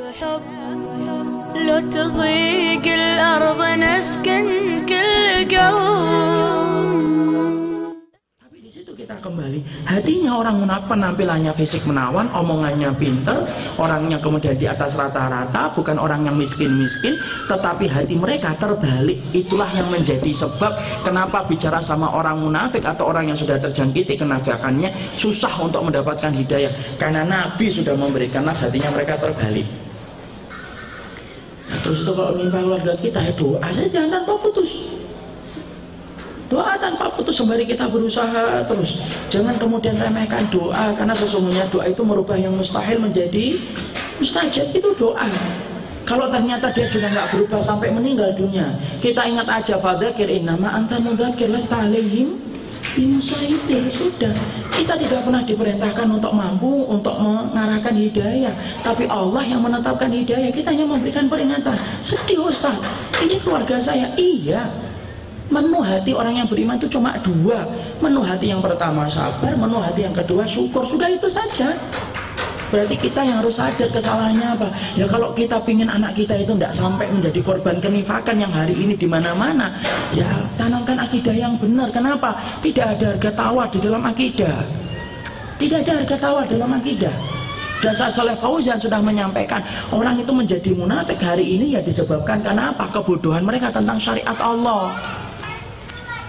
حب لو تضيق الأرض نسكن كل قلب. Tapi di situ kita kembali, hatinya orang munafik penampilannya fisik menawan, omongannya pinter, orangnya kemudian di atas rata-rata, bukan orang yang miskin-miskin, tetapi hati mereka terbalik. Itulah yang menjadi sebab kenapa bicara sama orang munafik atau orang yang sudah terjangkiti kenafikannya susah untuk mendapatkan hidayah, karena Nabi sudah memberikan nas, hatinya mereka terbalik. Nah, terus itu kalau menimpa keluarga kita, ya doa saja tanpa putus. Doa tanpa putus sembari kita berusaha terus. Jangan kemudian remehkan doa, karena sesungguhnya doa itu merubah yang mustahil menjadi mustajab. Itu doa. Kalau ternyata dia juga nggak berubah sampai meninggal dunia, kita ingat aja, fadzakir innama anta mudzakir lasta alaihim bimusaitir. Sudah, kita tidak pernah diperintahkan untuk mampu untuk mengarahkan hidayah, tapi Allah yang menetapkan hidayah. Kita hanya memberikan peringatan. Sedih Ustaz, ini keluarga saya. Iya, menu hati orang yang beriman itu cuma dua. Menu hati yang pertama sabar, menu hati yang kedua syukur. Sudah itu saja. Berarti kita yang harus sadar kesalahannya apa. Ya kalau kita pingin anak kita itu tidak sampai menjadi korban kenifakan yang hari ini di mana-mana, ya tanamkan akidah yang benar. Kenapa? Tidak ada harga tawar di dalam akidah. Tidak ada harga tawar dalam akidah. Dan Saleh Fauzan sudah menyampaikan, orang itu menjadi munafik hari ini ya disebabkan karena apa? Kebodohan mereka tentang syariat Allah.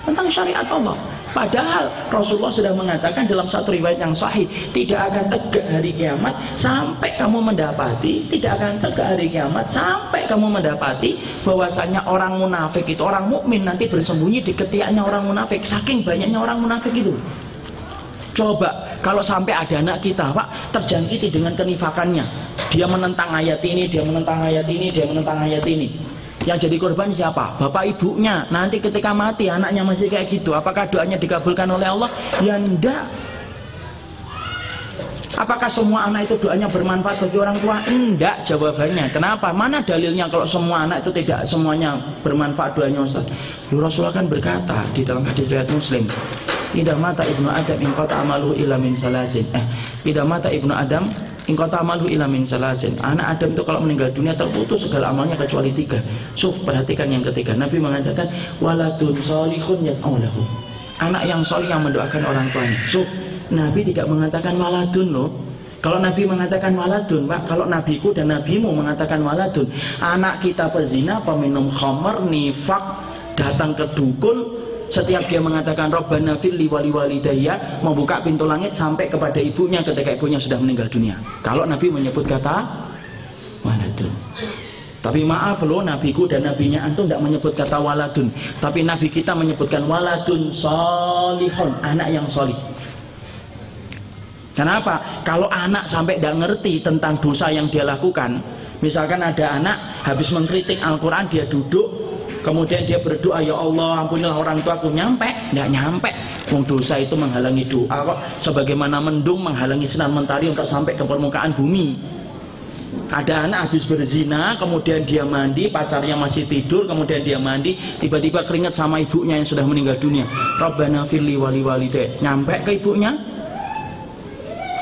Tentang syariat Allah. Padahal Rasulullah sudah mengatakan dalam satu riwayat yang sahih, tidak akan tegak hari kiamat sampai kamu mendapati, tidak akan tegak hari kiamat sampai kamu mendapati bahwasanya orang munafik itu, orang mukmin nanti bersembunyi di ketiaknya orang munafik. Saking banyaknya orang munafik itu. Coba kalau sampai ada anak kita, Pak, terjangkiti dengan kenifakannya, dia menentang ayat ini, dia menentang ayat ini, dia menentang ayat ini. Yang jadi korban siapa? Bapak ibunya. Nanti ketika mati anaknya masih kayak gitu, apakah doanya dikabulkan oleh Allah? Ya enggak. Apakah semua anak itu doanya bermanfaat bagi orang tua? Enggak jawabannya. Kenapa? Mana dalilnya kalau semua anak itu tidak semuanya bermanfaat doanya, Ustaz? Rasulullah kan berkata di dalam hadis riwayat Muslim, "Idza mata ibnu Adam in qata amaluhu illa min salasin." Idza mata ibnu Adam in qata amaluhu illa min salasin. Anak Adam itu kalau meninggal dunia terputus segala amalnya kecuali tiga. Suf, perhatikan yang ketiga. Nabi mengatakan waladun sholihun yad'u lahu. Anak yang solih yang mendoakan orang tuanya. Suf, Nabi tidak mengatakan waladun loh. Kalau Nabi mengatakan waladun, Pak, kalau nabiku dan nabimu mengatakan waladun, anak kita pezina, peminum khamar, nifak, datang ke dukun, setiap dia mengatakan Rabbana fil wali walidayya, membuka pintu langit sampai kepada ibunya ketika ibunya sudah meninggal dunia. Kalau Nabi menyebut kata waladun. Tapi maaf loh, nabiku dan nabinya antum tidak menyebut kata waladun, tapi nabi kita menyebutkan waladun solihun, anak yang solih. Kenapa? Kalau anak sampai tidak ngerti tentang dosa yang dia lakukan, misalkan ada anak habis mengkritik Al-Quran, dia duduk, kemudian dia berdoa, ya Allah ampunilah orang tuaku, nyampe? Tidak nyampe. Wong dosa itu menghalangi doa kok, sebagaimana mendung menghalangi sinar mentari untuk sampai ke permukaan bumi. Ada anak habis berzina, kemudian dia mandi, pacarnya masih tidur, kemudian dia mandi, tiba-tiba keringat sama ibunya yang sudah meninggal dunia. Rabbana firli wali walidayya, nyampe ke ibunya?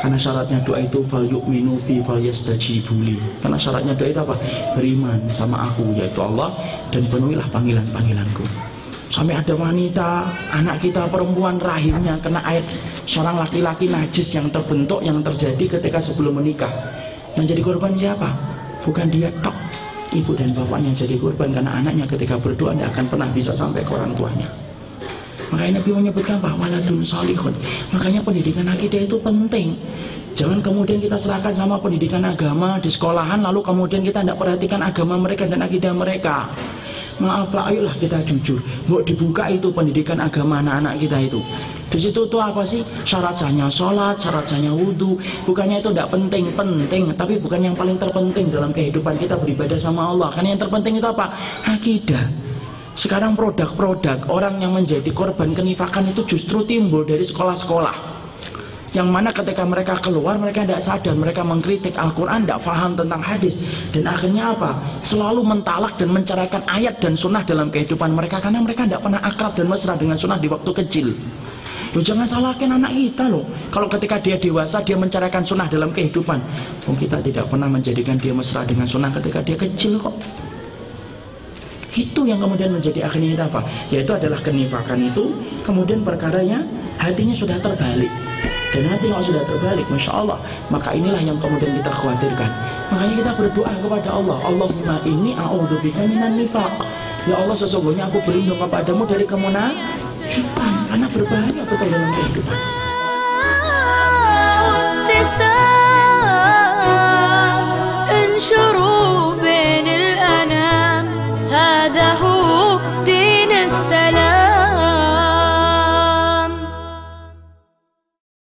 Karena syaratnya doa itu fal yu'minu bi fal yastajibuli. Karena syaratnya doa itu apa? Beriman sama aku, yaitu Allah, dan penuhilah panggilan-panggilanku. Sampai ada wanita, anak kita perempuan, rahimnya kena air seorang laki-laki najis yang terbentuk, yang terjadi ketika sebelum menikah. Yang jadi korban siapa? Bukan dia tok, ibu dan bapaknya jadi korban, karena anaknya ketika berdoa tidak akan pernah bisa sampai ke orang tuanya. Makanya Nabi menyebutkan bahwa waladun salihun. Makanya pendidikan akidah itu penting. Jangan kemudian kita serahkan sama pendidikan agama di sekolahan, lalu kemudian kita tidak perhatikan agama mereka dan akidah mereka. Maaf lah, ayolah kita jujur. Mau dibuka itu pendidikan agama anak-anak kita itu. Di situ tuh apa sih? Syarat sahnya sholat, syarat sahnya wudhu. Bukannya itu tidak penting, tapi bukan yang paling terpenting dalam kehidupan kita beribadah sama Allah. Karena yang terpenting itu apa? Akidah. Sekarang produk-produk orang yang menjadi korban kenifakan itu justru timbul dari sekolah-sekolah. Yang mana ketika mereka keluar, mereka tidak sadar, mereka mengkritik Al-Quran, tidak faham tentang hadis, dan akhirnya apa? Selalu mentalak dan menceraikan ayat dan sunnah dalam kehidupan mereka, karena mereka tidak pernah akrab dan mesra dengan sunnah di waktu kecil. Loh, jangan salahkan anak kita loh. Kalau ketika dia dewasa dia mencarakan sunnah dalam kehidupan, kita tidak pernah menjadikan dia mesra dengan sunnah ketika dia kecil kok. Itu yang kemudian menjadi akhirnya apa? Yaitu adalah kenifakan itu. Kemudian perkaranya hatinya sudah terbalik. Dan hati kalau sudah terbalik, Masya Allah, maka inilah yang kemudian kita khawatirkan. Makanya kita berdoa kepada Allah, Allahumma inni a'udzubika minan nifaq. Ya Allah, sesungguhnya aku berlindung kepadamu dari kemunafikan, karena berbahaya betul dalam kehidupan.